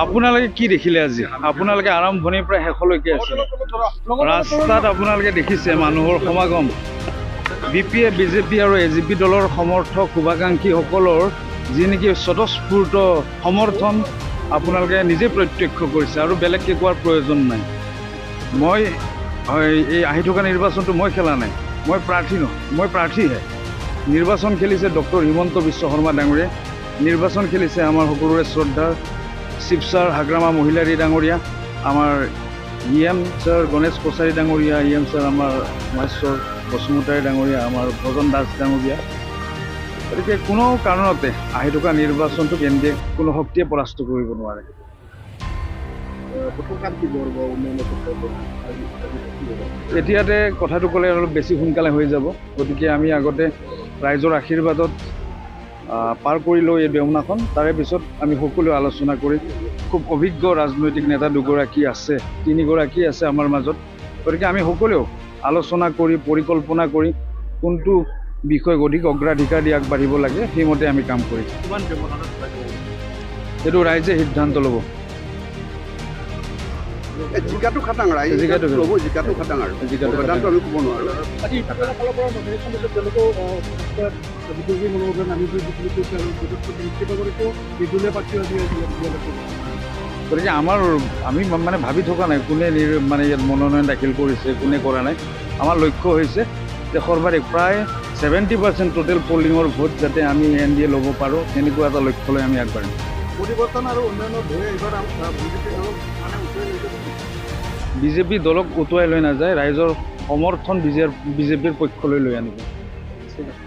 আপোনালোকে কি দেখিলে আজি? আপোনালোকে আৰম্ভণিৰ পৰা শেষলৈকে আছে ৰাস্তাত আপোনালোকে দেখিছে মানুহৰ সমাগম। বিপিএ, বিজেপি আৰু এজিপি দলৰ সমৰ্থক শুভাকাংক্ষীসকলৰ যি নেকি স্বতঃস্ফূৰ্ত সমৰ্থন আপোনালোকে নিজে প্ৰত্যক্ষ কৰিছে আৰু বেলেগকৈ কোৱাৰ প্ৰয়োজন নাই। মই এই আহি থকা নিৰ্বাচনটো মই খেলা নাই, মই প্ৰাৰ্থী নহয়, মই প্ৰাৰ্থীহে। নিৰ্বাচন খেলিছে ডক্টৰ হিমন্ত বিশ্ব শৰ্মা ডাঙৰীয়া, নিৰ্বাচন খেলিছে আমাৰ সকলোৰে শ্ৰদ্ধাৰ শিৱসাৰ হাগ্ৰামা মহিলাৰী ডাঙৰীয়া, আমাৰ EM ছাৰ গণেশ কছাৰী ডাঙৰীয়া, EM ছাৰ আমাৰ মহেশ্বৰ বসুমতাৰী ডাঙৰীয়া, আমাৰ ভজন দাস ডাঙৰীয়া। গতিকে কোনো কাৰণতে আহি থকা নিৰ্বাচনটোক এনডিএ কোনো শক্তিয়ে পৰাস্ত কৰিব নোৱাৰে। এতিয়াতে কথাটো ক'লে অলপ বেছি সোনকালে হৈ যাব, গতিকে আমি আগতে ৰাইজৰ আশীৰ্বাদত পাৰ কৰিলোঁ এই বেউনাখন। তাৰে পিছত আমি সকলোৱে আলোচনা কৰি খুব অভিজ্ঞ ৰাজনৈতিক নেতা দুগৰাকী আছে, 3গৰাকী আছে আমাৰ মাজত। গতিকে আমি সকলোৱেও আলোচনা কৰি পৰিকল্পনা কৰি কোনটো বিষয়ক অধিক অগ্ৰাধিকাৰ দি আগবাঢ়িব লাগে সেইমতে আমি কাম কৰিম। সেইটো ৰাইজে সিদ্ধান্ত ল'ব। জিকাটো খাটাং ৰাইজে ল'ব, জিকাটো খাটাং আৰু সিদ্ধান্ত আমি ক'ব নোৱাৰোঁ। গতিকে আমি মানে ভাবি থকা নাই কোনে মানে ইয়াত মনোনয়ন দাখিল কৰিছে, কোনে কৰা নাই। আমাৰ লক্ষ্য হৈছে যে সৰ্বাধিক প্ৰায় 70% টোটেল পলিঙৰ ভোট যাতে আমি এনডিএ ল'ব পাৰোঁ, এনেকুৱা এটা লক্ষ্য লৈ আমি আগবাঢ়িম। পৰিৱৰ্তন আৰু উন্নয়নৰ ধৰি এইবাৰ বিজেপি দলক উটুৱাই লৈ নাযায়, ৰাইজৰ সমৰ্থন বিজেপিৰ পক্ষলৈ লৈ আনিব। ঠিক আছে।